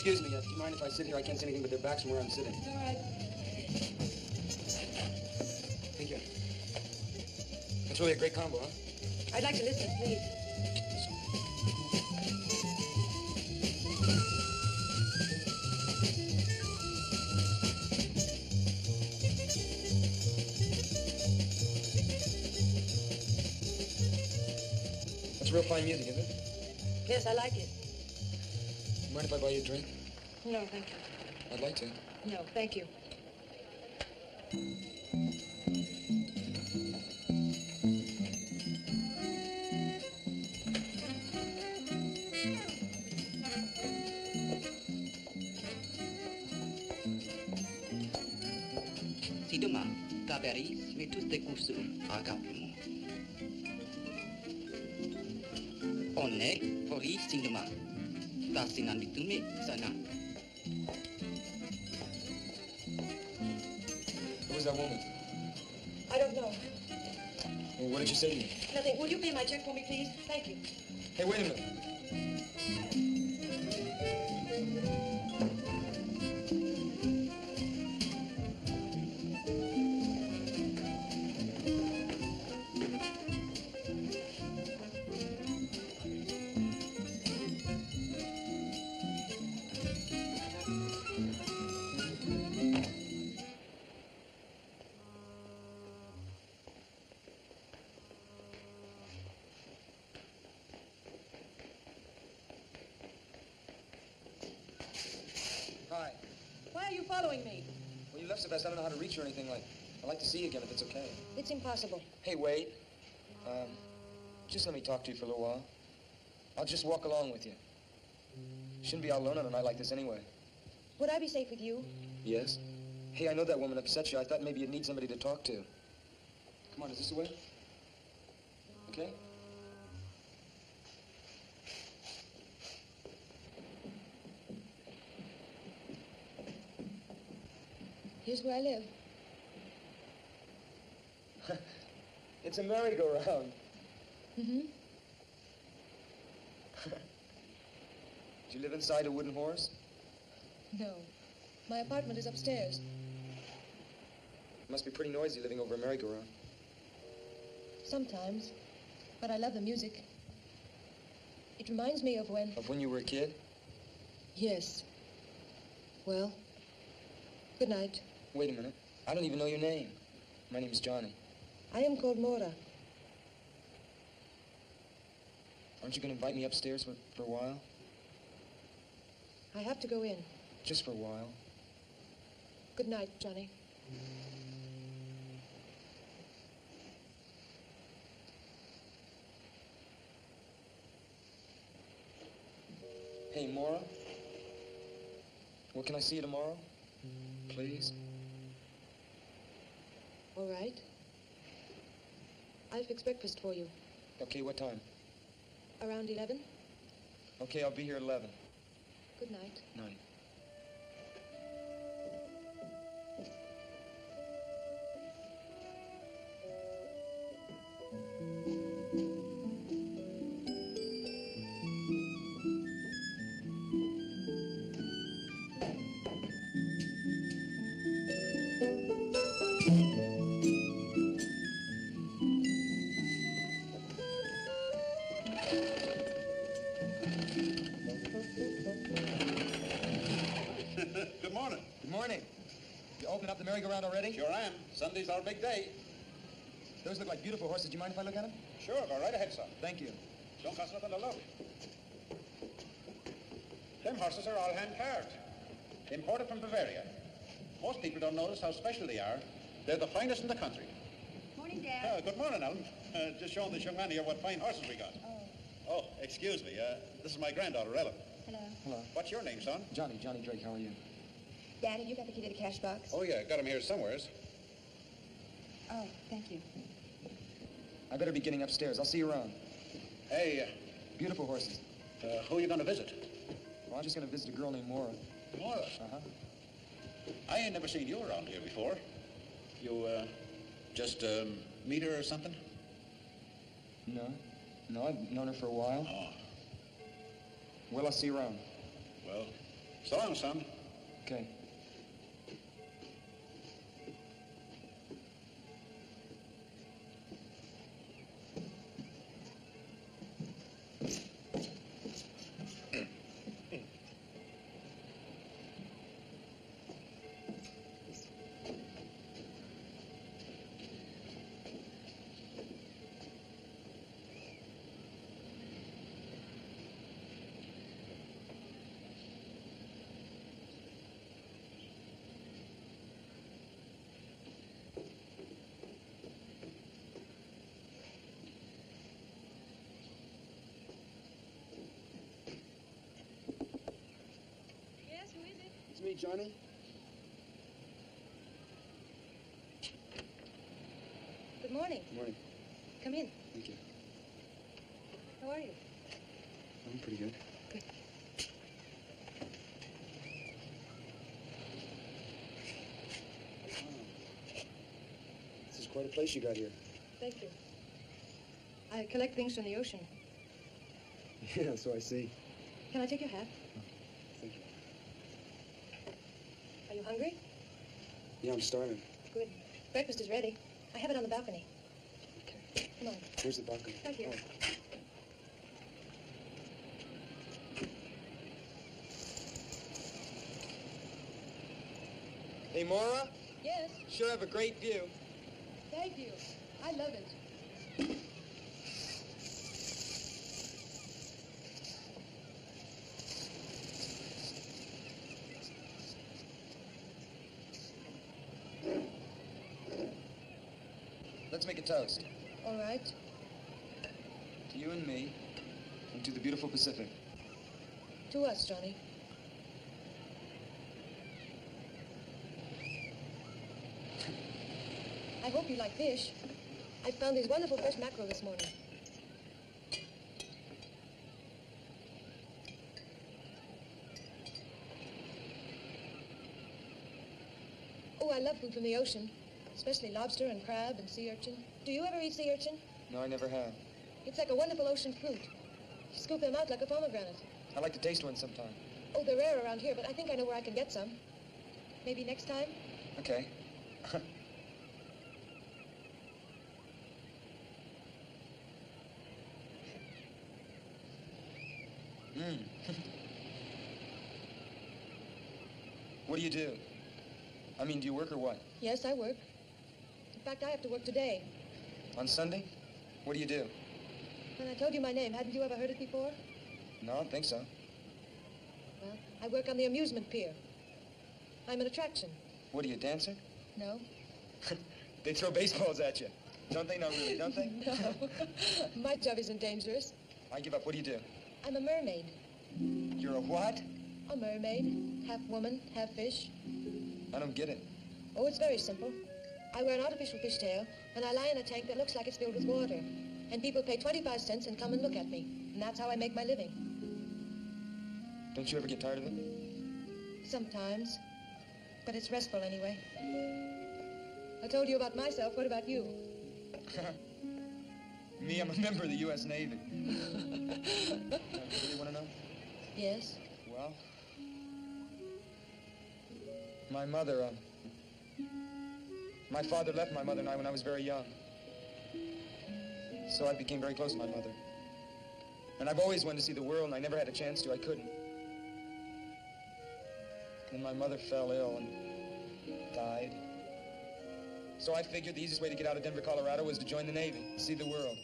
Excuse me, do you mind if I sit here? I can't see anything but their backs from where I'm sitting. It's all right. Thank you. That's really a great combo, huh? I'd like to listen, please. That's real fine music, is it? Yes, I like it. Mind if I buy you a drink? No, thank you. I'd like to. No, thank you. Si demain, Taberis met tous des coups à Caprimont. On est pour y si demain. Tasinan bitume sana. Who was that woman? I don't know. Well, what did she say to you? Nothing. Will you pay my check for me, please? Thank you. Hey, wait a minute. Hi. Why are you following me? Well, you left so fast, I don't know how to reach you or anything like. I'd like to see you again if it's okay. It's impossible. Hey, wait. Just let me talk to you for a little while. I'll just walk along with you. Shouldn't be out alone on a night like this anyway. Would I be safe with you? Yes? Hey, I know that woman upset you. I thought maybe you'd need somebody to talk to. Come on, is this the way? Okay? Here's where I live. It's a merry-go-round. Mm-hmm. Do you live inside a wooden horse? No. My apartment is upstairs. It must be pretty noisy living over a merry-go-round. Sometimes. But I love the music. It reminds me of when... Of when you were a kid? Yes. Well, good night. Wait a minute. I don't even know your name. My name's Johnny. I am called Mora. Aren't you going to invite me upstairs for a while? I have to go in. Just for a while. Good night, Johnny. Hey, Mora. Well, can I see you tomorrow? Please? All right. I'll fix breakfast for you. Okay, what time? Around 11? Okay, I'll be here at 11. Good night. Night. Good morning. Good morning. You open up the merry-go-round already? Sure am. Sunday's our big day. Those look like beautiful horses. Do you mind if I look at them? Sure, go right ahead, son. Thank you. Don't cost nothing to look. Them horses are all hand-carved. Imported from Bavaria. Most people don't notice how special they are. They're the finest in the country. Morning, Dad. Good morning, Ellen. Just showing this young man here what fine horses we got. Oh, excuse me. This is my granddaughter, Ellen. Hello. Hello. What's your name, son? Johnny Drake, how are you? Dad, have you got the key to the cash box? Oh, yeah, got him here somewheres. Oh, thank you. I better be getting upstairs. I'll see you around. Hey, Beautiful horses. who are you going to visit? Well, I'm just going to visit a girl named Mora. Mora. Uh-huh. I ain't never seen you around here before. You, just, meet her or something? No, I've known her for a while. Oh, Well, I'll see you around. well, So long, son. Okay. Yes, who is it? It's me, Johnny. Good morning. Good morning. Come in. Thank you. How are you? I'm pretty good. Good. This is quite a place you got here. Thank you. I collect things from the ocean. Yeah, so I see. Can I take your hat? Thank you. Are you hungry? Yeah, I'm starving. Good. Breakfast is ready. I have it on the balcony. Okay. Come on. Where's the balcony? Right here. Oh. Hey, Maura, Yes. sure have a great view. Thank you. I love it. Let's make a toast. All right. To you and me, and to the beautiful Pacific. To us, Johnny. I hope you like fish. I found these wonderful fresh mackerel this morning. Oh, I love food from the ocean, especially lobster and crab and sea urchin. Do you ever eat sea urchin? No, I never have. It's like a wonderful ocean fruit. You scoop them out like a pomegranate. I'd like to taste one sometime. Oh, they're rare around here, but I think I know where I can get some. Maybe next time? Okay. Mmm. What do you do? I mean, do you work or what? Yes, I work. In fact, I have to work today. On Sunday? What do you do? When I told you my name, hadn't you ever heard it before? No, I don't think so. Well, I work on the amusement pier. I'm an attraction. What are you, a dancer? No? They throw baseballs at you. Don't they? Not really, don't they? No. My job isn't dangerous. I give up. What do you do? I'm a mermaid. You're a what? A mermaid. Half woman, half fish. I don't get it. Oh, it's very simple. I wear an artificial fishtail, and I lie in a tank that looks like it's filled with water. And people pay 25 cents and come and look at me. And that's how I make my living. Don't you ever get tired of it? Sometimes. But it's restful anyway. I told you about myself. What about you? Me, I'm a member of the U.S. Navy. You really want to know? Yes. Well, my mother, my father left my mother and I when I was very young. So I became very close to my mother. And I've always wanted to see the world, and I never had a chance to. I couldn't. Then my mother fell ill and died. So I figured the easiest way to get out of Denver, Colorado was to join the Navy, see the world.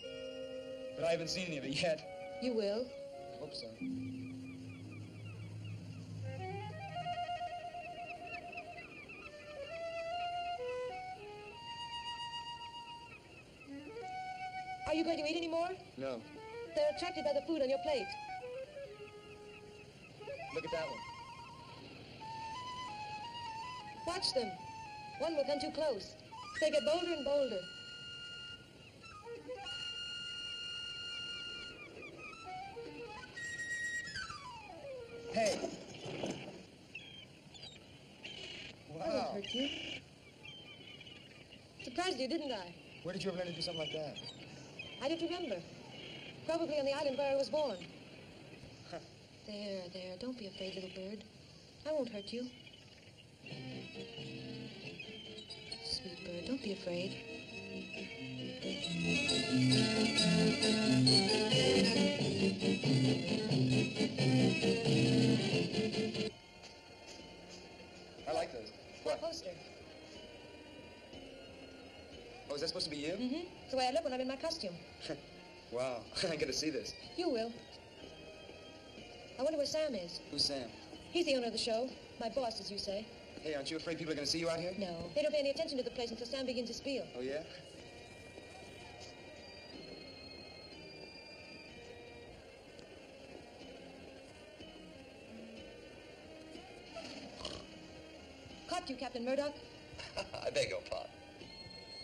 But I haven't seen any of it yet. You will. I hope so. Are you going to eat any more? No. They're attracted by the food on your plate. Look at that one. Watch them. One will come too close. They get bolder and bolder. Hey. I won't Wow. hurt you. Surprised you, didn't I? Where did you ever learn to do something like that? I don't remember. Probably on the island where I was born. There, don't be afraid, little bird. I won't hurt you. Sweet bird, don't be afraid. I like those. That poster. Oh, is that supposed to be you? Mm-hmm. It's the way I look when I'm in my costume. Wow, I gotta see this. You will. I wonder where Sam is. Who's Sam? He's the owner of the show. My boss, as you say. Hey, aren't you afraid people are gonna see you out here? No. They don't pay any attention to the place until Sam begins to spiel. Oh, yeah? Caught you, Captain Murdoch. I beg your pardon.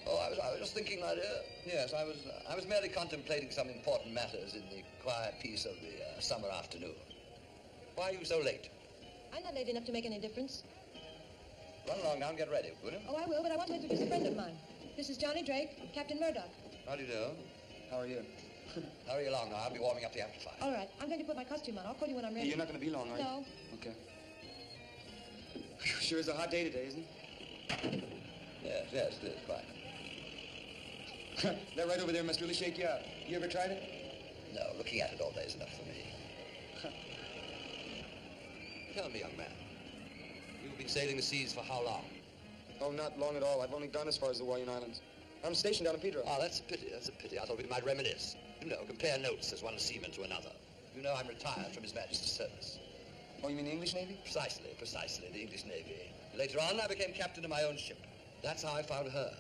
Oh, I was just thinking, my dear. Yes, I was merely contemplating some important matters in the quiet peace of the summer afternoon. Why are you so late? I'm not late enough to make any difference. Run along now and get ready, will you? Oh, I will, but I want to introduce a friend of mine. This is Johnny Drake, Captain Murdoch. How do you do? How are you? Hurry along now. I'll be warming up the amplifier. All right, I'm going to put my costume on. I'll call you when I'm Hey, ready. you're not gonna be long, are you? No. Okay. Sure is a hot day today, isn't it? Yes, it is, quite. That right over there must really shake you out. You ever tried it? No, looking at it all day is enough for me. Tell me, young man, you've been sailing the seas for how long? Oh, not long at all. I've only gone as far as the Hawaiian Islands. I'm stationed down in Pedro. Ah, that's a pity, I thought we might reminisce. You know, compare notes as one seaman to another. You know, I'm retired from His Majesty's service. Oh, you mean the English Navy? Precisely, the English Navy. Later on, I became captain of my own ship. That's how I found her,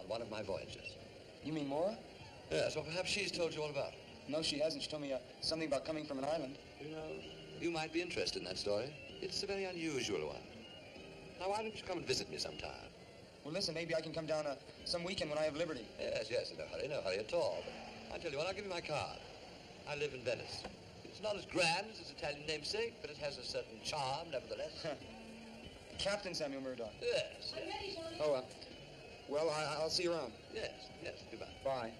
on one of my voyages. You mean Mora? Yes, well, perhaps she's told you all about it. No, she hasn't. She told me something about coming from an island. You know, you might be interested in that story. It's a very unusual one. Now, why don't you come and visit me sometime? Well, listen, maybe I can come down some weekend when I have liberty. Yes, no hurry at all. But I tell you what, I'll give you my card. I live in Venice. It's not as grand as its Italian namesake, but it has a certain charm, nevertheless. Captain Samuel Murdoch. Yes. I'm ready, Johnny. Oh, well, I'll see you around. Yes, goodbye. Bye.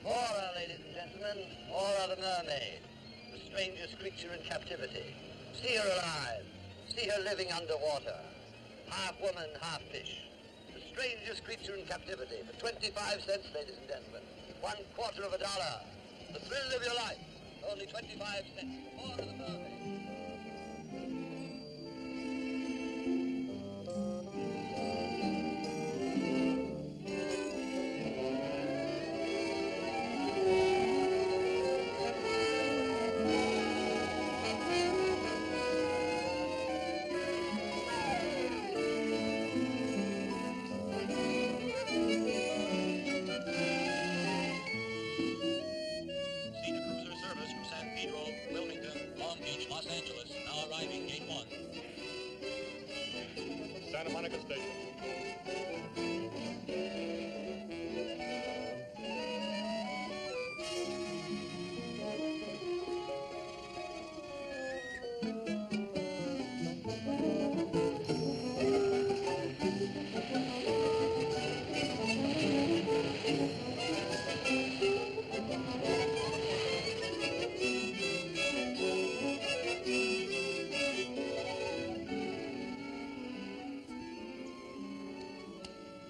Mora, ladies and gentlemen, Mora the mermaid, the strangest creature in captivity. See her alive. See her living underwater. Half woman, half fish. The strangest creature in captivity for 25 cents, ladies and gentlemen. $1/4 $1. The thrill of your life. Only 25 cents. Mora the mermaid. Santa Monica Station.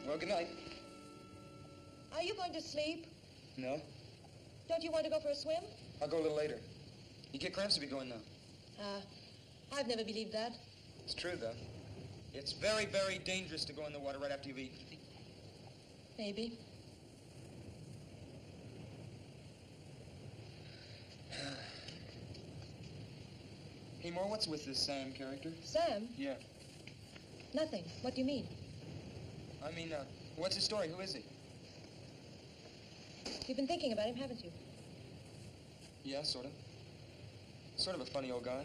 Well, good night. Are you going to sleep? No, Don't you want to go for a swim? I'll go a little later. You get cramps if you go in now. I've never believed that. It's true, though. It's very, very dangerous to go in the water right after you've eaten. Maybe. Hey, Moore, what's with this Sam character? Sam? Yeah. Nothing. What do you mean? I mean, what's his story? Who is he? You've been thinking about him, haven't you? Yeah, sort of. Sort of a funny old guy.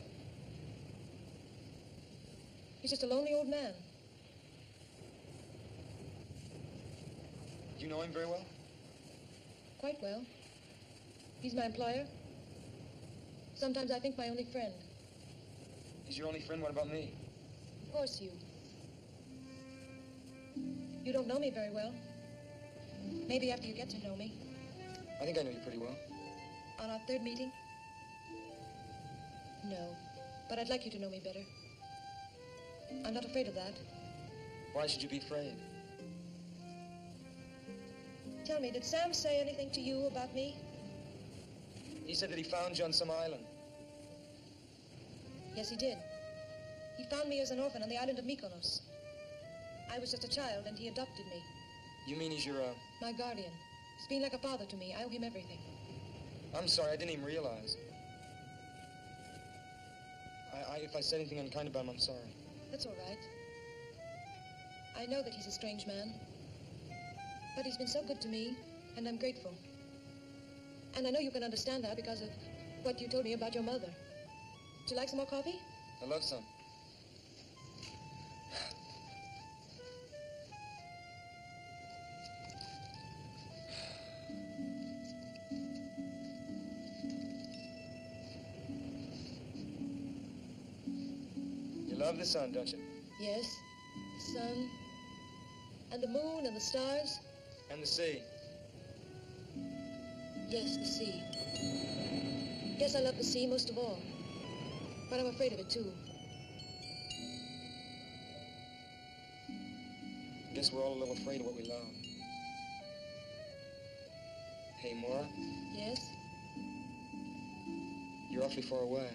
He's just a lonely old man. Do you know him very well? Quite well. He's my employer. Sometimes I think my only friend. He's your only friend? What about me? Of course you. You don't know me very well. Maybe after you get to know me. I think I know you pretty well. On our third meeting? No, but I'd like you to know me better. I'm not afraid of that. Why should you be afraid? Tell me, did Sam say anything to you about me? He said that he found you on some island. Yes, he did. He found me as an orphan on the island of Mykonos. I was just a child, and he adopted me. You mean he's your, My guardian. He's been like a father to me. I owe him everything. I'm sorry, I didn't even realize. If I said anything unkind about him, I'm sorry. That's all right. I know that he's a strange man. But he's been so good to me, and I'm grateful. And I know you can understand that because of what you told me about your mother. Would you like some more coffee? I love some. You love the sun, don't you? Yes. The sun, and the moon, and the stars. And the sea. Yes, the sea. Yes, I love the sea most of all. But I'm afraid of it, too. Guess we're all a little afraid of what we love. Hey, Maura, Yes? you're awfully far away.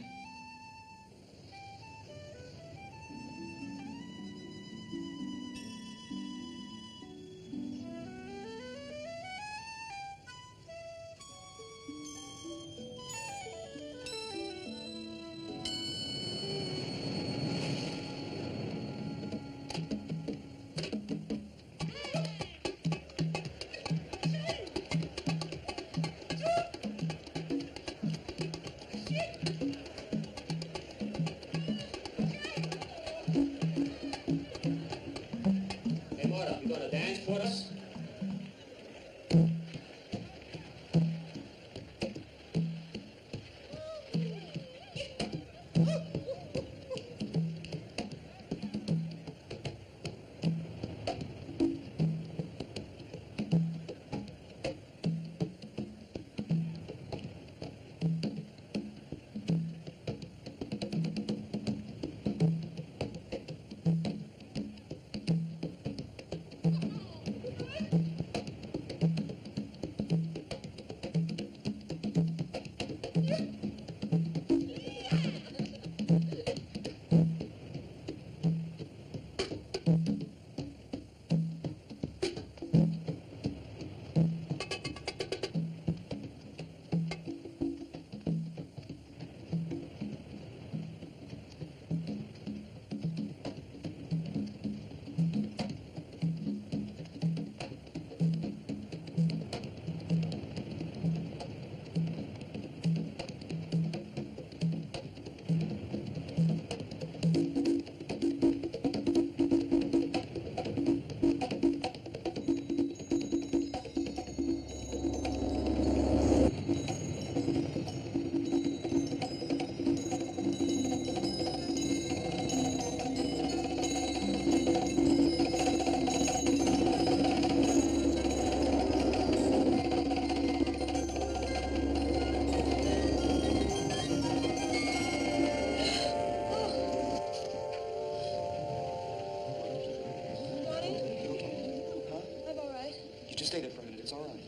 Stay there for a minute. It's all right.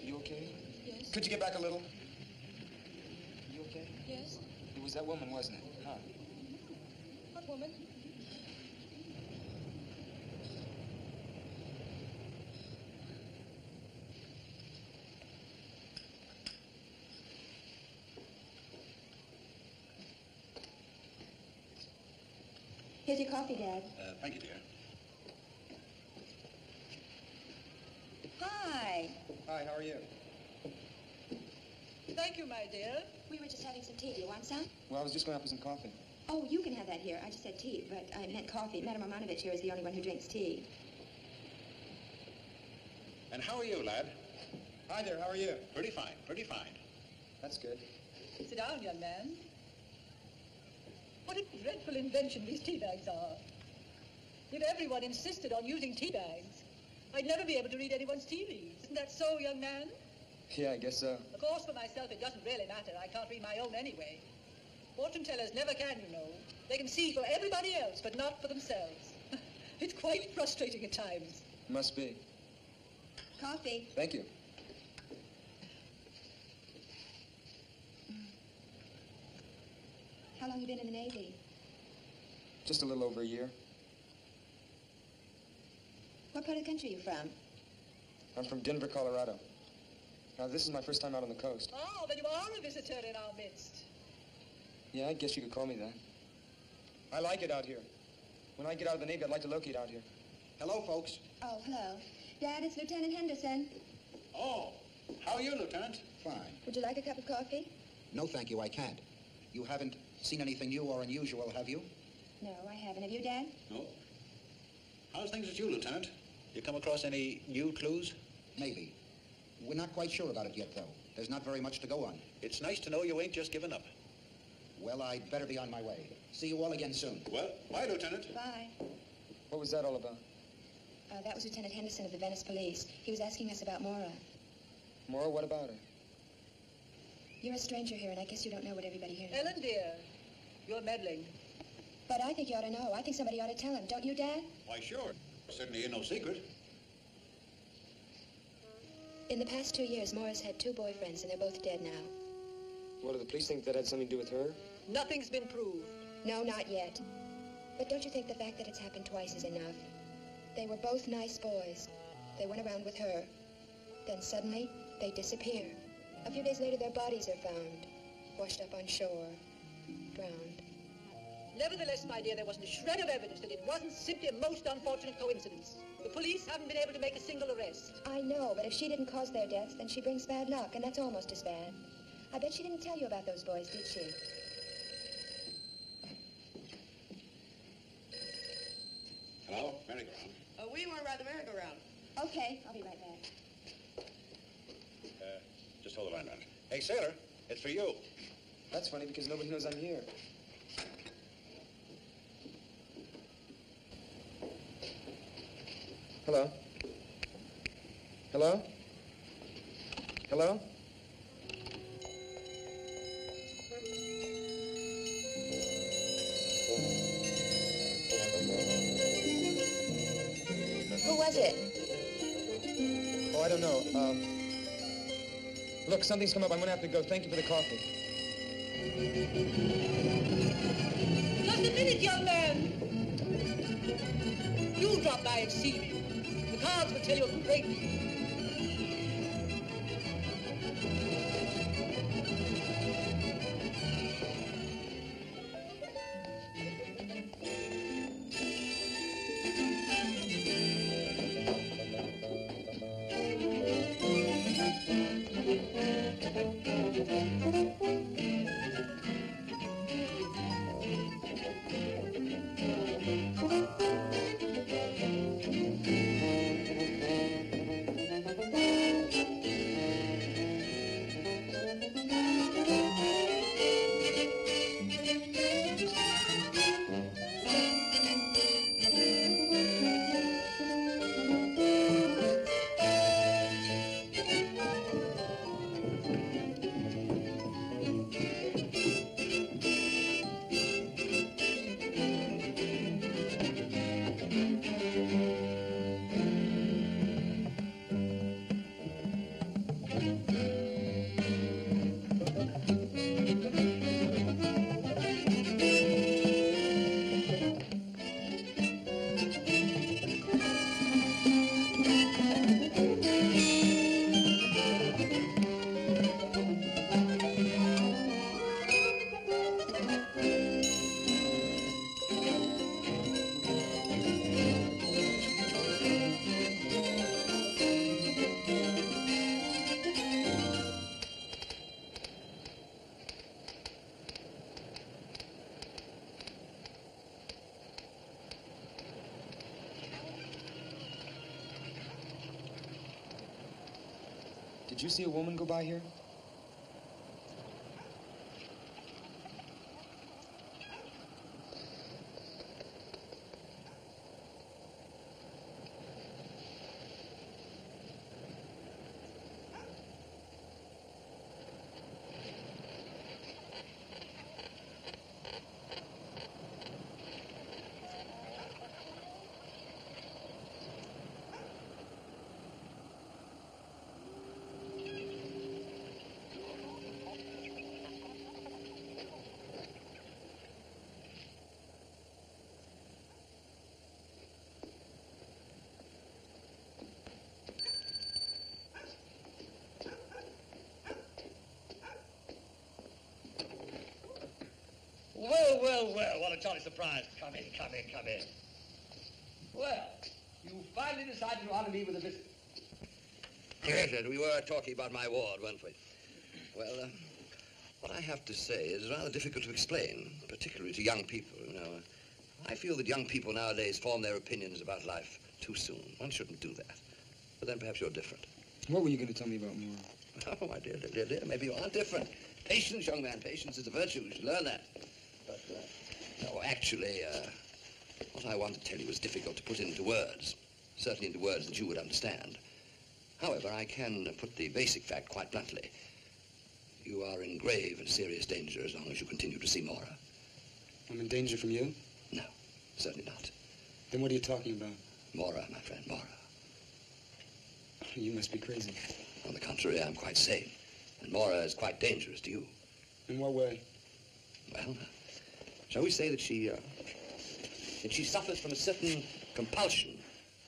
You okay? Yes. Could you get back a little? You okay? Yes. It was that woman, wasn't it? Huh? What woman? Here's your coffee, Dad. Thank you, dear. Hi. Hi, how are you? Thank you, my dear. We were just having some tea. Do you want some? Well, I was just going out for some coffee. Oh, you can have that here. I just said tea, but I meant coffee. Madame Romanovich here is the only one who drinks tea. And how are you, lad? Hi there, how are you? Pretty fine, pretty fine. That's good. Sit down, young man. What a dreadful invention these tea bags are. If everyone insisted on using tea bags, I'd never be able to read anyone's tea leaves. Isn't that so, young man? Yeah, I guess so. Of course, for myself, it doesn't really matter. I can't read my own anyway. Fortune tellers never can, you know. They can see for everybody else, but not for themselves. It's quite frustrating at times. Must be. Coffee. Thank you. How long you been in the Navy? Just a little over a year. What part of the country are you from? I'm from Denver, Colorado. Now, this is my first time out on the coast. Oh, then you are a visitor in our midst. Yeah, I guess you could call me that. I like it out here. When I get out of the Navy, I'd like to locate out here. Hello, folks. Oh, hello. Dad, it's Lieutenant Henderson. Oh, how are you, Lieutenant? Fine. Would you like a cup of coffee? No, thank you, I can't. You haven't seen anything new or unusual, have you? No, I haven't. Have you, Dad? No. How's things with you, Lieutenant? You come across any new clues? Maybe. We're not quite sure about it yet, though. There's not very much to go on. It's nice to know you ain't just given up. Well, I'd better be on my way. See you all again soon. Well, bye, Lieutenant. Bye. What was that all about? That was Lieutenant Henderson of the Venice Police. He was asking us about Maura. Maura, what about her? You're a stranger here, and I guess you don't know what everybody here knows. Ellen, dear, you're meddling. But I think you ought to know. I think somebody ought to tell him. Don't you, Dad? Why, sure. Certainly ain't no secret. In the past 2 years, Maura's had 2 boyfriends, and they're both dead now. What, do the police think that had something to do with her? Nothing's been proved. No, not yet. But don't you think the fact that it's happened twice is enough? They were both nice boys. They went around with her. Then suddenly, they disappear. A few days later, their bodies are found. Washed up on shore. Drowned. Nevertheless, my dear, there wasn't a shred of evidence that it wasn't simply a most unfortunate coincidence. The police haven't been able to make a single arrest. I know, but if she didn't cause their deaths, then she brings bad luck, and that's almost as bad. I bet she didn't tell you about those boys, did she? Hello, merry-go-round. We want to ride the merry-go-round. Okay, I'll be right back. Just hold the line, man. Hey, sailor, it's for you. That's funny because nobody knows I'm here. Hello? Hello? Hello? Who was it? Oh, I don't know. Look, something's come up. I'm gonna have to go. Thank you for the coffee. Just a minute, young man. You drop by and see me. The cards will tell you a great deal. Did you see a woman go by here? well, what a jolly surprise. Come in, come in, come in. Well, you finally decided to honor me with a visit. Yes, we were talking about my ward, weren't we? Well, what I have to say is rather difficult to explain, particularly to young people, you know. I feel that young people nowadays form their opinions about life too soon. One shouldn't do that. But then perhaps you're different. What were you going to tell me about Mora? Oh, my dear, maybe you are different. Patience, young man, patience is a virtue. You should learn that. But, no, actually, what I want to tell you is difficult to put into words. Certainly into words that you would understand. However, I can put the basic fact quite bluntly. You are in grave and serious danger as long as you continue to see Mora. I'm in danger from you? No, certainly not. Then what are you talking about? Mora, my friend, Mora. You must be crazy. On the contrary, I'm quite sane. And Mora is quite dangerous to you. In what way? Well, shall we say that she suffers from a certain compulsion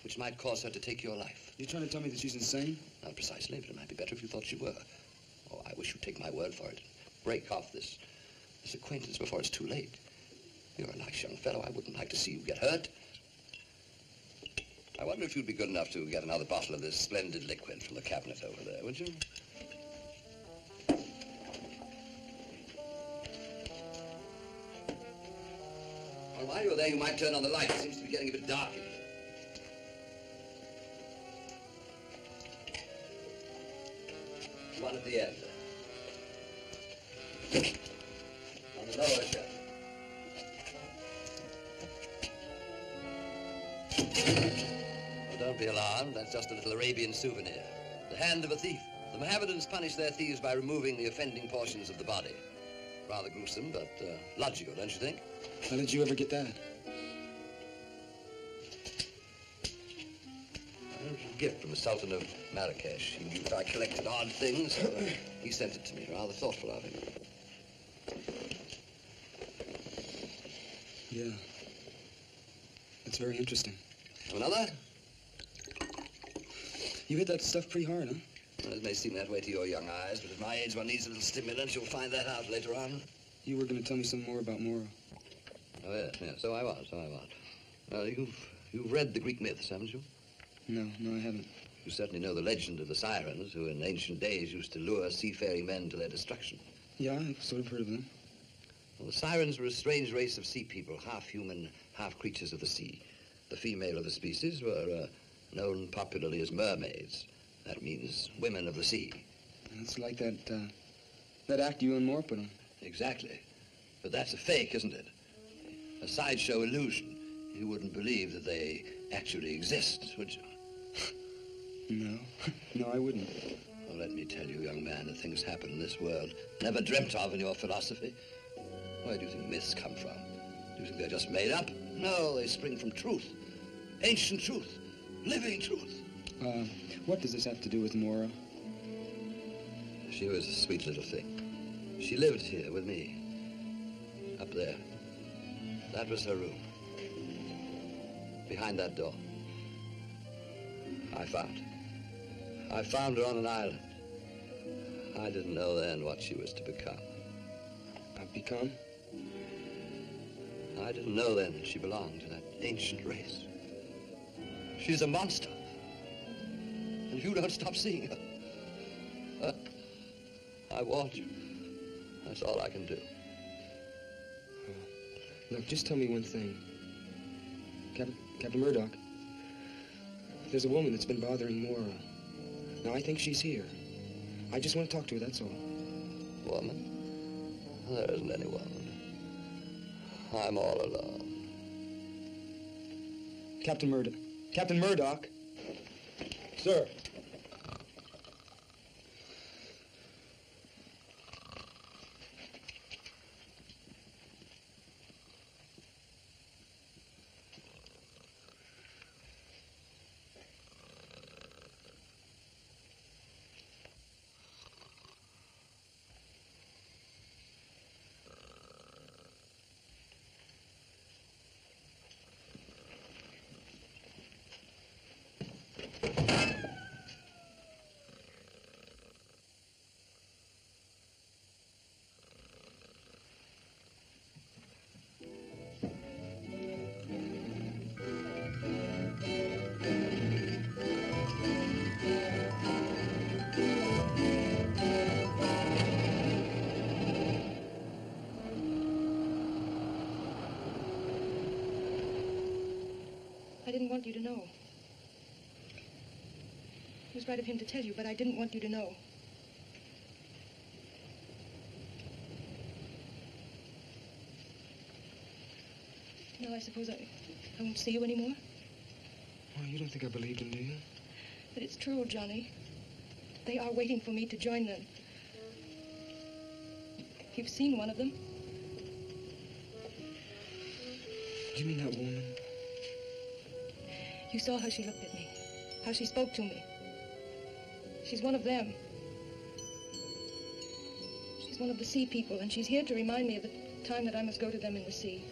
which might cause her to take your life. You're trying to tell me that she's insane? Not precisely, but it might be better if you thought she were. Oh, I wish you'd take my word for it. Break off this acquaintance before it's too late. You're a nice young fellow. I wouldn't like to see you get hurt. I wonder if you'd be good enough to get another bottle of this splendid liquid from the cabinet over there, would you? Well, while you're there, you might turn on the light. It seems to be getting a bit dark in here. One at the end. On the lower shelf. Well, don't be alarmed. That's just a little Arabian souvenir. The hand of a thief. The Mohammedans punish their thieves by removing the offending portions of the body. Rather gruesome, but logical, don't you think? How did you ever get that? It was a gift from the Sultan of Marrakesh. He knew that I collected odd things, so he sent it to me. Rather thoughtful of him. Yeah. That's very interesting. Another? You hit that stuff pretty hard, huh? Well, it may seem that way to your young eyes, but at my age one needs a little stimulant. You'll find that out later on. You were going to tell me some more about Mora. Oh, yes, so I was. You've read the Greek myths, haven't you? No, I haven't. You certainly know the legend of the Sirens, who in ancient days used to lure seafaring men to their destruction. Yeah, I've sort of heard of them. Well, the Sirens were a strange race of sea people, half human, half creatures of the sea. The female of the species were known popularly as mermaids. That means women of the sea. It's like that act you and Moore put on. Exactly. But that's a fake, isn't it? A sideshow illusion. You wouldn't believe that they actually exist, would you? No. No, I wouldn't. Well, let me tell you, young man, that things happen in this world never dreamt of in your philosophy. Where do you think myths come from? Do you think they're just made up? No, they spring from truth. Ancient truth. Living truth. What does this have to do with Mora? She was a sweet little thing. She lived here with me. Up there. That was her room. Behind that door. I found her on an island. I didn't know then what she was to become. Become? I didn't know then that she belonged to that ancient race. She's a monster. And you don't stop seeing her. I want you. That's all I can do. Look, just tell me one thing. Captain Murdoch, there's a woman that's been bothering Mora. Now, I think she's here. I just want to talk to her, that's all. Woman? There isn't any woman. I'm all alone. Captain Murdoch. Captain Murdoch! Sir. didn't want you to know. It was right of him to tell you, but I didn't want you to know. No, I suppose I won't see you anymore. Well, you don't think I believed him, do you? But it's true, Johnny. They are waiting for me to join them. You've seen one of them. Do you mean that woman? You saw how she looked at me, how she spoke to me. She's one of them. She's one of the sea people, and she's here to remind me of the time that I must go to them in the sea.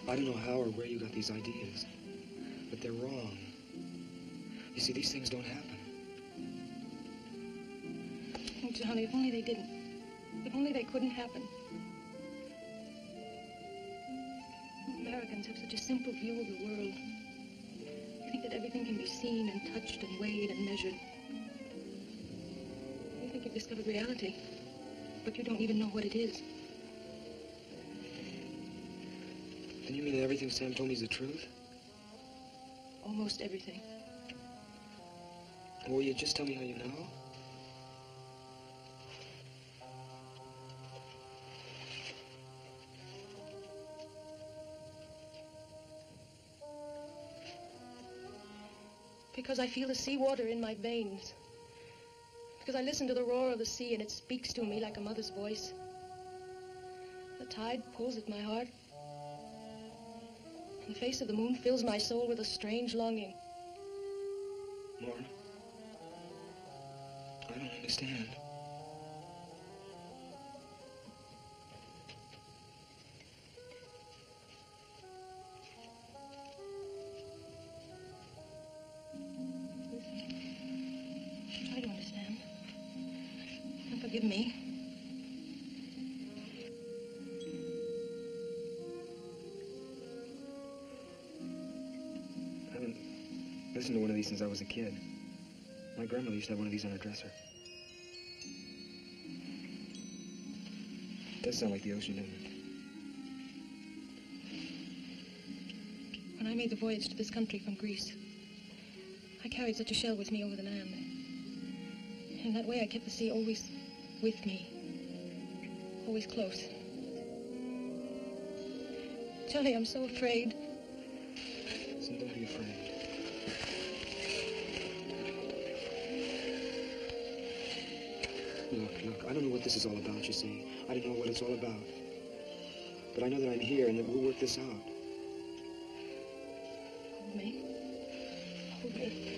I don't know how or where you got these ideas, but they're wrong. You see, these things don't happen. Oh, Johnny, if only they didn't. If only they couldn't happen. Americans have such a simple view of the world. You think that everything can be seen and touched and weighed and measured. You think you've discovered reality, but you don't even know what it is. Then you mean that everything Sam told me is the truth? Almost everything. Will you just tell me how you know? Because I feel the seawater in my veins. Because I listen to the roar of the sea and it speaks to me like a mother's voice. The tide pulls at my heart. And the face of the moon fills my soul with a strange longing. Laura, I don't understand. Listen, try to understand. And forgive me. I listened to one of these since I was a kid. My grandmother used to have one of these on her dresser. It does sound like the ocean, doesn't it? When I made the voyage to this country from Greece, I carried such a shell with me over the land. In that way, I kept the sea always with me, always close. Johnny, I'm so afraid. So don't be afraid. Look, I don't know what this is all about, you see. I don't know what it's all about. But I know that I'm here and that we'll work this out. Hold me. Hold me.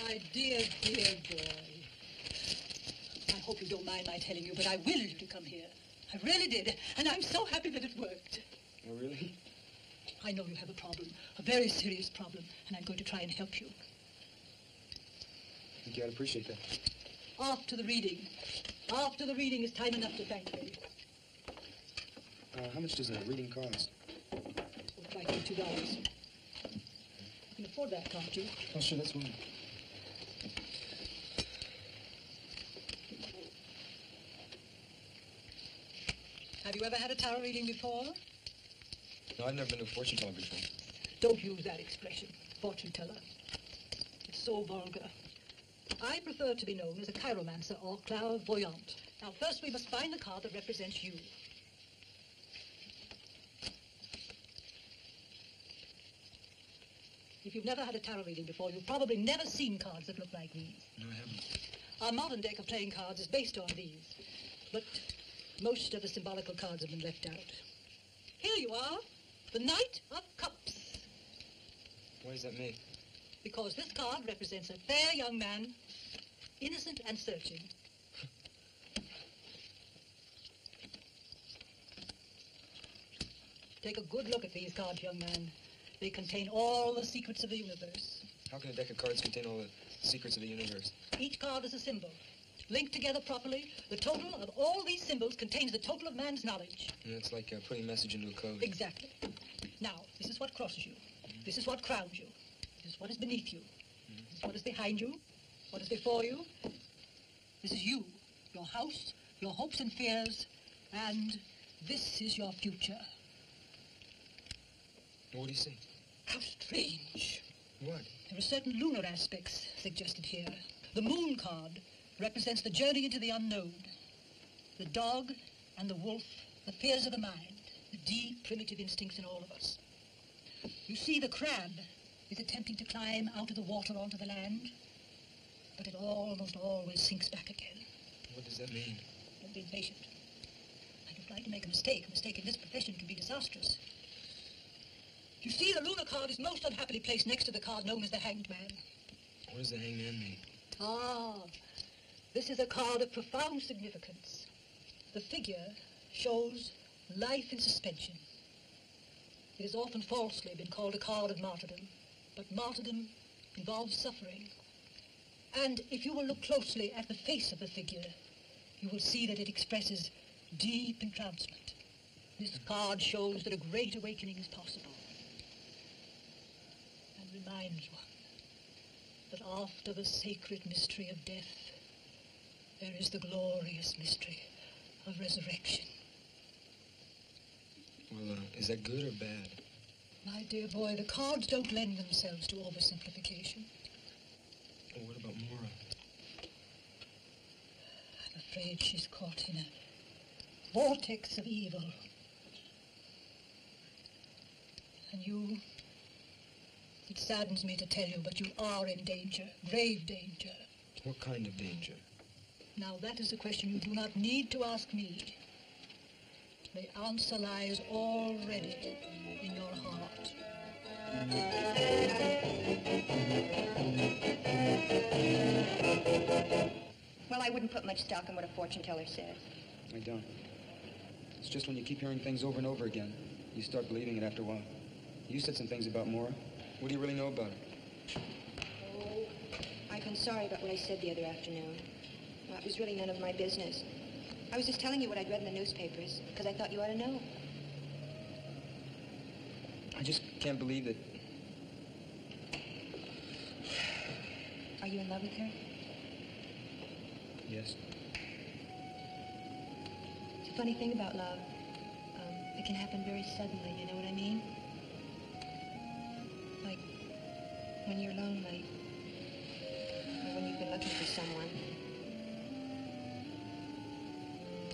My dear, dear boy. I hope you don't mind my telling you, but I willed you to come here. I really did, and I'm so happy that it worked. Oh, really? I know you have a problem, a very serious problem, and I'm going to try and help you. I think you ought to appreciate that. After the reading. After the reading is time enough to thank me. How much does a reading cost? It's like $2. You can afford that, can't you? Oh, sure, that's fine. Have you ever had a tarot reading before? No, I've never been to a fortune teller before. Don't use that expression, fortune teller. It's so vulgar. I prefer to be known as a chiromancer or clairvoyant. Now, first we must find the card that represents you. If you've never had a tarot reading before, you've probably never seen cards that look like these. No, I haven't. Our modern deck of playing cards is based on these, but most of the symbolical cards have been left out. Here you are, the Knight of Cups. What does that mean? Because this card represents a fair young man, innocent and searching. Take a good look at these cards, young man. They contain all the secrets of the universe. How can a deck of cards contain all the secrets of the universe? Each card is a symbol. Linked together properly, the total of all these symbols contains the total of man's knowledge. Yeah, it's like putting a message into a code. Exactly. Now, this is what crosses you. This is what crowns you. This is what is beneath you. This is what is behind you. What is before you. This is you, your house, your hopes and fears, and this is your future. What do you see? How strange. What? There are certain lunar aspects suggested here. The moon card represents the journey into the unknown. The dog and the wolf, the fears of the mind, the deep primitive instincts in all of us. You see, the crab is attempting to climb out of the water onto the land, but it almost always sinks back again. What does that mean? Don't be impatient. And you're trying to make a mistake. A mistake in this profession can be disastrous. You see, the lunar card is most unhappily placed next to the card known as the Hanged Man. What does the Hanged Man mean? Ah, this is a card of profound significance. The figure shows life in suspension. It has often falsely been called a card of martyrdom, but martyrdom involves suffering. And if you will look closely at the face of the figure, you will see that it expresses deep entrancement. This card shows that a great awakening is possible, and reminds one that after the sacred mystery of death, there is the glorious mystery of resurrection. Well, is that good or bad? My dear boy, the cards don't lend themselves to oversimplification. Well, what about Mora? I'm afraid she's caught in a vortex of evil. And you, it saddens me to tell you, but you are in danger, grave danger. What kind of danger? Now, that is a question you do not need to ask me. The answer lies already in your heart. Well, I wouldn't put much stock in what a fortune teller says. I don't. It's just when you keep hearing things over and over again, you start believing it after a while. You said some things about Mora. What do you really know about her? Oh, I've been sorry about what I said the other afternoon. Well, it was really none of my business. I was just telling you what I'd read in the newspapers, because I thought you ought to know. I just can't believe that... Are you in love with her? Yes. It's a funny thing about love. It can happen very suddenly, you know what I mean? Like when you're lonely, or when you've been looking for someone.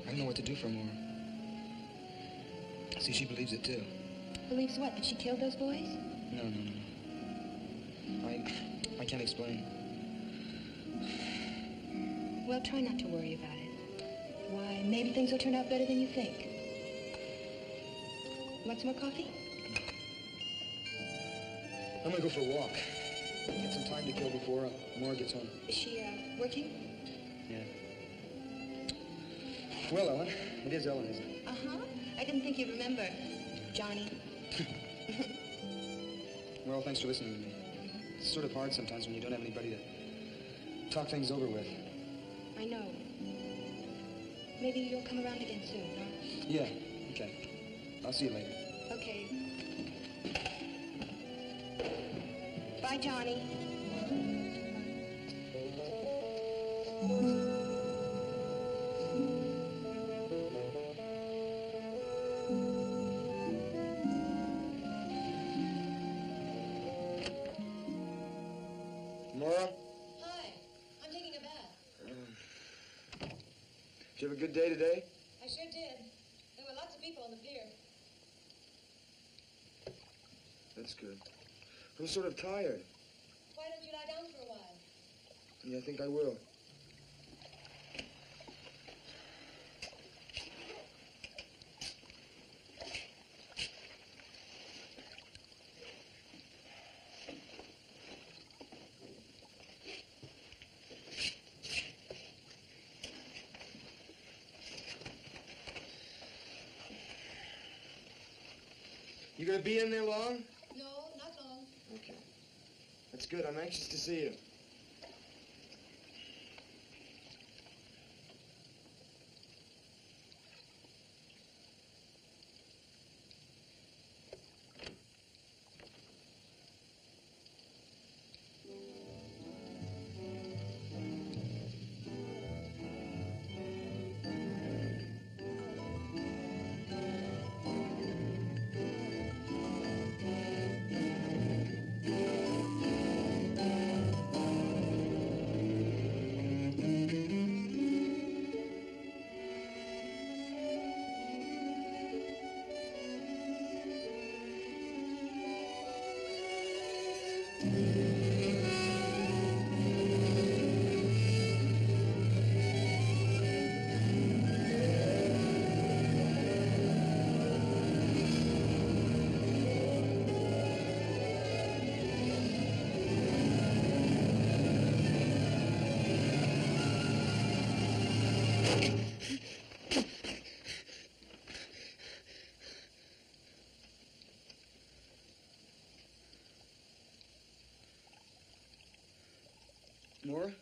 I don't know what to do for Mora. See, she believes it too. Believes what? That she killed those boys? No. I can't explain. Well, try not to worry about it. Why, maybe things will turn out better than you think. Want some more coffee? I'm gonna go for a walk. Get some time to kill before Mora gets home. Is she, working? Yeah. Well, Ellen, it is Ellen, isn't it? Uh-huh. I didn't think you'd remember. Johnny. Well, thanks for listening to me. It's sort of hard sometimes when you don't have anybody to talk things over with. I know. Maybe you'll come around again soon, huh? Yeah, okay. I'll see you later. Okay. Bye, Johnny. Mora? Hi. I'm taking a bath. Did you have a good day today? I sure did. There were lots of people on the pier. That's good. I'm sort of tired. Why don't you lie down for a while? Yeah, I think I will. You gonna be in there long? No, not long. Okay. That's good. I'm anxious to see you. More?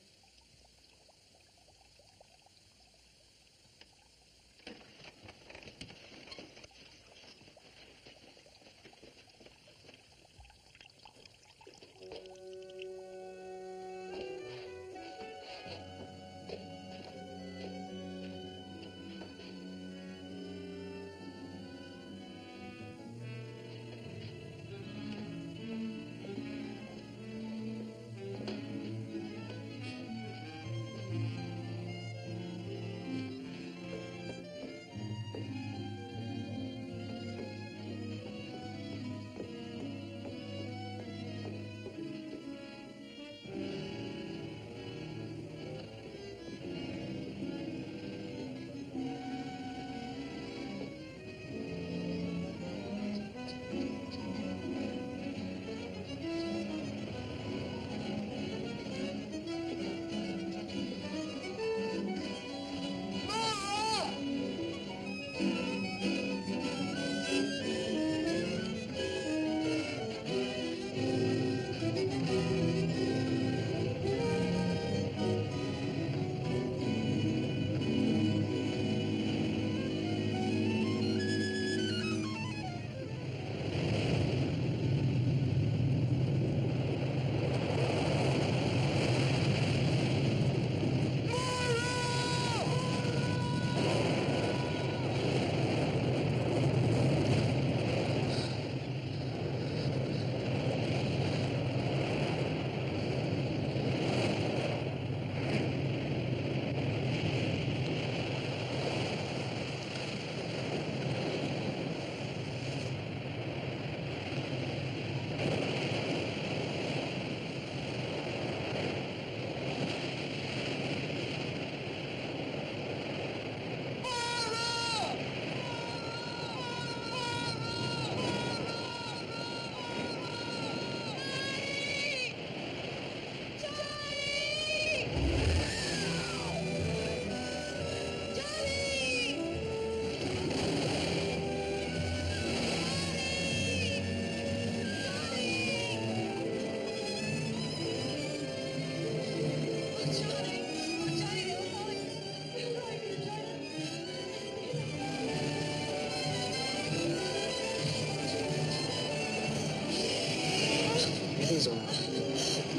Everything's all right.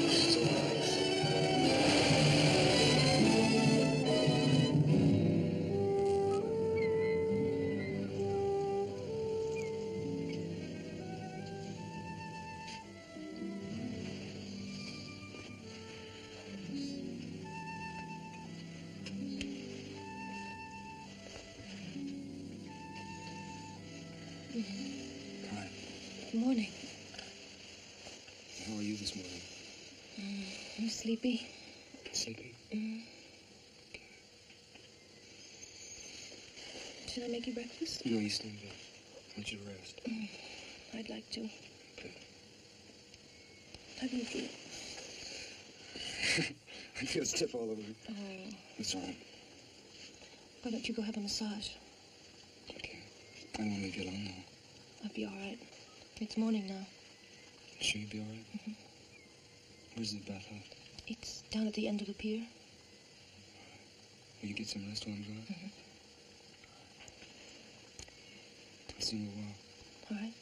It's all right. Hi. Good morning. How are you this morning? Are you sleepy? Sleepy? Should I make you breakfast? No, you stay in bed. I want you to rest. I'd like to. Okay. How do you feel? I feel stiff all over me. Oh, What's wrong? why don't you go have a massage? Okay. I don't want to leave you alone now. I'll be all right. It's morning now. Sure you'll be all right? Mm-hmm. Where's the bathhouse? It's down at the end of the pier. Will you get some rest while I'm gone? Mm-hmm. I'll see you in a while. All right.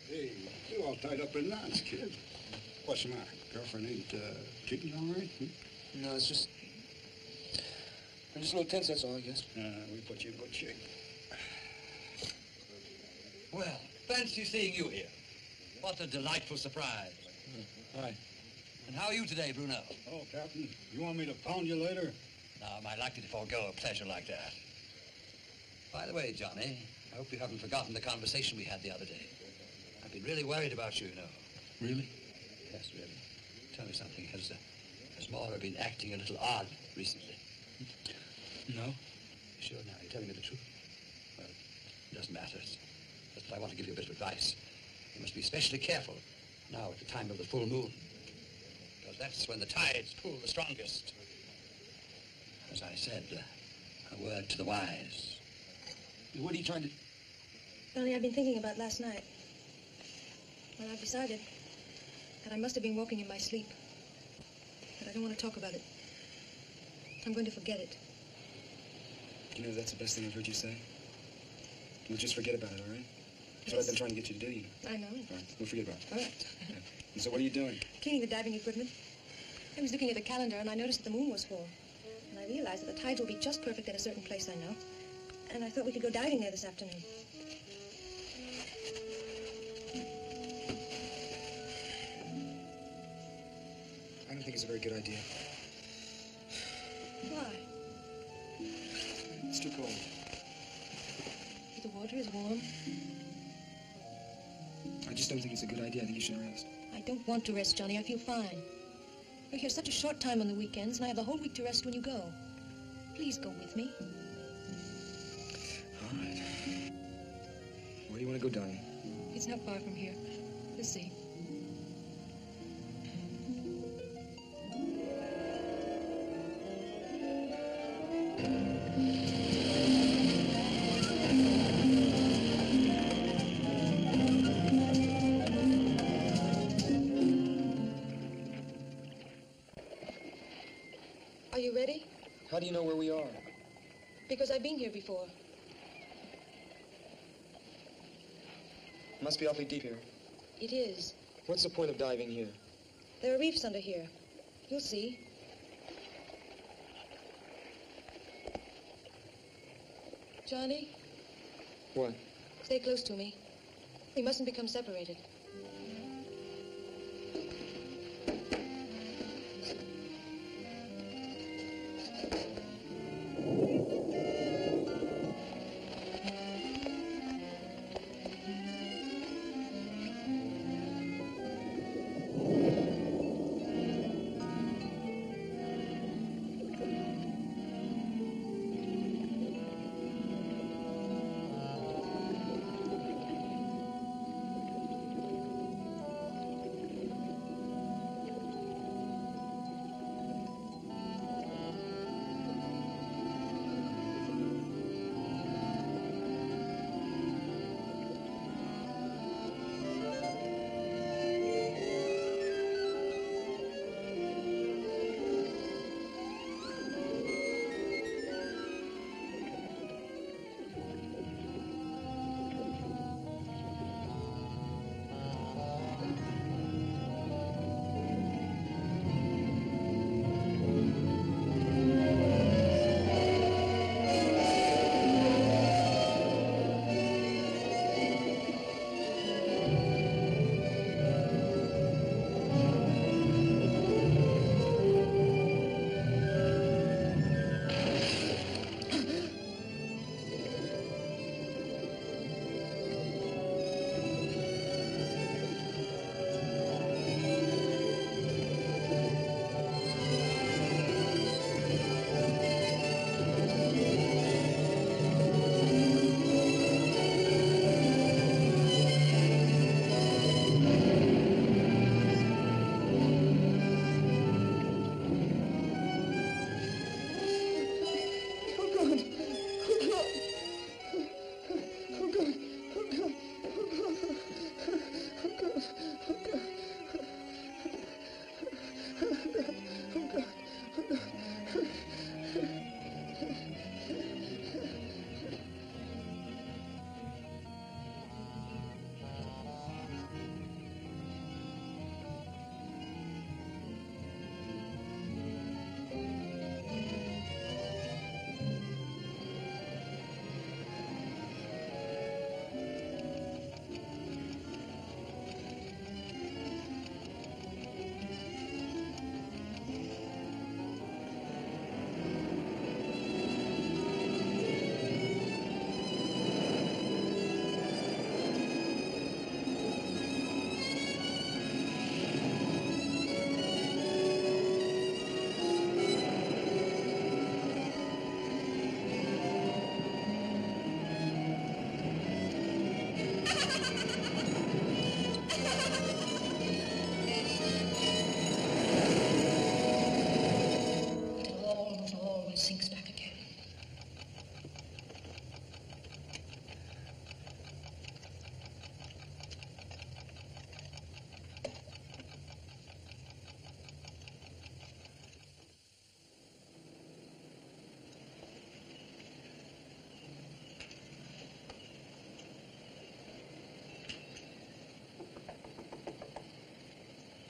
Hey, you all tied up in knots, kid. What's the matter? Girlfriend ain't treating you all right? No, I'm just a little tense, that's all, I guess. We put you in good shape. Well, fancy seeing you here. What a delightful surprise. Hi. And how are you today, Bruno? Oh, Captain, you want me to pound you later? No, am I likely to forego a pleasure like that? By the way, Johnny, I hope you haven't forgotten the conversation we had the other day. I've been really worried about you, you know. Really? Yes, really. Tell me something. Has Maura been acting a little odd recently? No. Sure now, you're telling me the truth? Well, it doesn't matter. It's just that I want to give you a bit of advice. You must be especially careful now at the time of the full moon. Because that's when the tides pull the strongest. As I said, a word to the wise. What are you trying to... Johnny, I've been thinking about last night. Well, I've decided that I must have been walking in my sleep. But I don't want to talk about it. I'm going to forget it. You know, that's the best thing I've heard you say. We'll just forget about it, all right? That's what I've been trying to get you to do, you know. I know. All right, we'll forget about it. All right. Yeah. And so what are you doing? Cleaning the diving equipment. I was looking at the calendar and I noticed that the moon was full. And I realized that the tides will be just perfect at a certain place I know. And I thought we could go diving there this afternoon. I don't think it's a very good idea. Why? It's too cold. The water is warm. I just don't think it's a good idea. I think you should rest. I don't want to rest, Johnny. I feel fine. We're here such a short time on the weekends, and I have the whole week to rest when you go. Please go with me. All right. Where do you want to go diving? It's not far from here. We'll see. Are you ready? How do you know where we are? Because I've been here before. Must be awfully deep here. It is. What's the point of diving here? There are reefs under here. You'll see. Johnny? What? Stay close to me. We mustn't become separated.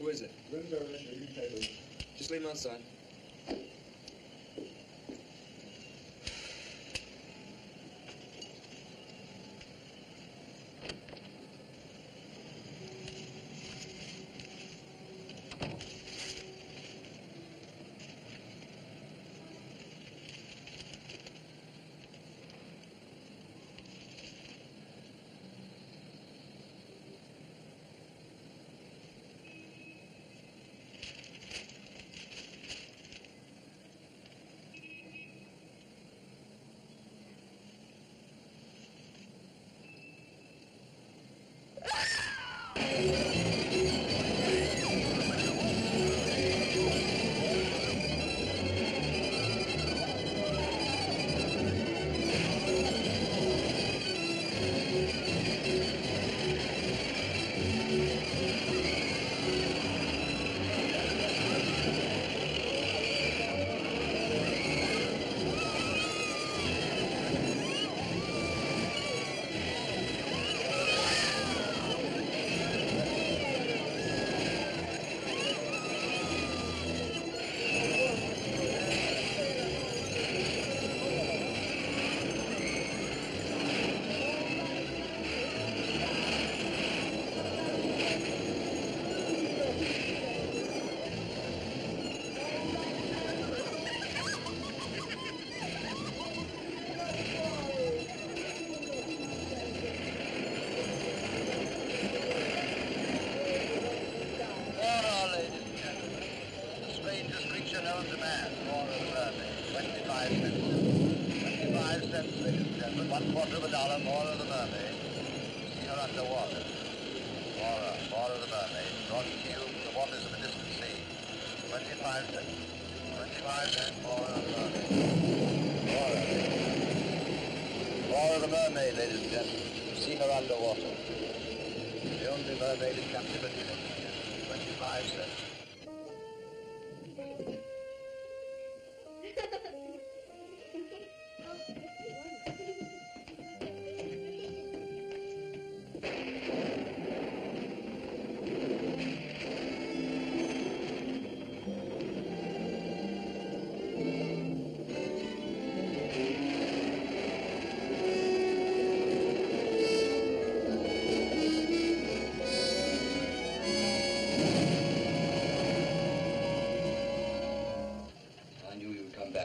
Who is it? Room service, you can take it. Just leave him outside.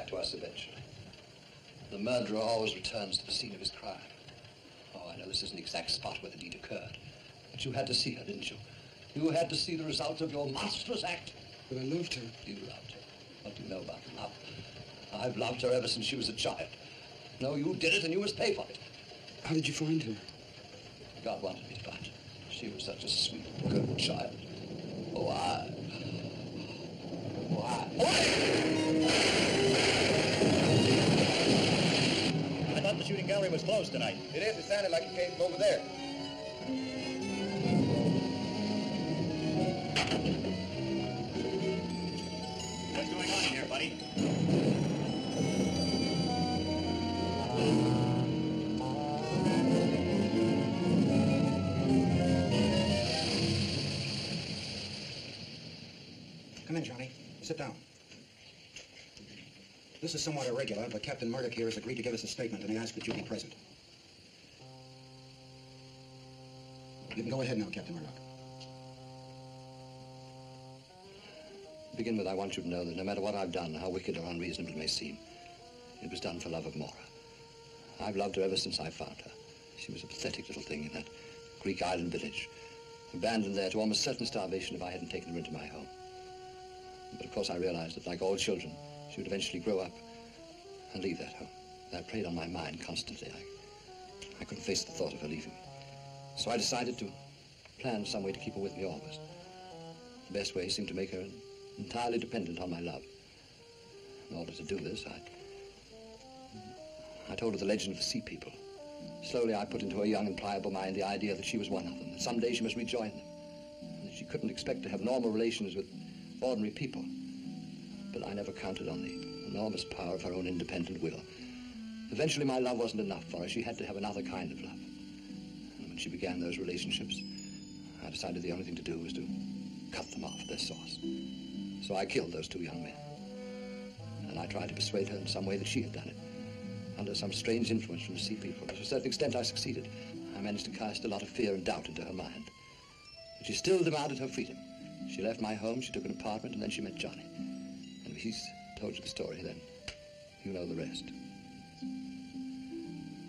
To us eventually. The murderer always returns to the scene of his crime. Oh, I know this isn't the exact spot where the deed occurred, but you had to see her, didn't you? You had to see the result of your monstrous act. But I loved her. You loved her. What do you know about love? I've loved her ever since she was a child. No, you did it and you must pay for it. How did you find her? God wanted me to find her. She was such a sweet, good child. Oh, I... I thought the shooting gallery was closed tonight. It is. It sounded like it came from over there. What's going on here, buddy? Come in, Johnny. Sit down. This is somewhat irregular, but Captain Murdoch here has agreed to give us a statement, and he asked that you be present. You can go ahead now, Captain Murdoch. To begin with, I want you to know that no matter what I've done, how wicked or unreasonable it may seem, it was done for love of Maura. I've loved her ever since I found her. She was a pathetic little thing in that Greek island village, abandoned there to almost certain starvation if I hadn't taken her into my home. But of course I realized that, like all children, she would eventually grow up and leave that home. That preyed on my mind constantly. I couldn't face the thought of her leaving me. So I decided to plan some way to keep her with me always. The best way seemed to make her entirely dependent on my love. In order to do this, I told her the legend of the Sea People. Slowly I put into her young and pliable mind the idea that she was one of them, that someday she must rejoin them, and that she couldn't expect to have normal relations with ordinary people. But I never counted on the enormous power of her own independent will. Eventually my love wasn't enough for her. She had to have another kind of love. And when she began those relationships, I decided the only thing to do was to cut them off at their source. So I killed those two young men. And I tried to persuade her in some way that she had done it. Under some strange influence from the sea people. To a certain extent, I succeeded. I managed to cast a lot of fear and doubt into her mind. But she still demanded her freedom. She left my home, she took an apartment, and then she met Johnny. And if he's told you the story, then you know the rest.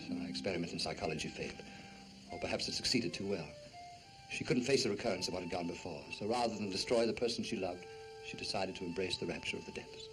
So my experiment in psychology failed. Or perhaps it succeeded too well. She couldn't face the recurrence of what had gone before. So rather than destroy the person she loved, she decided to embrace the rapture of the depths.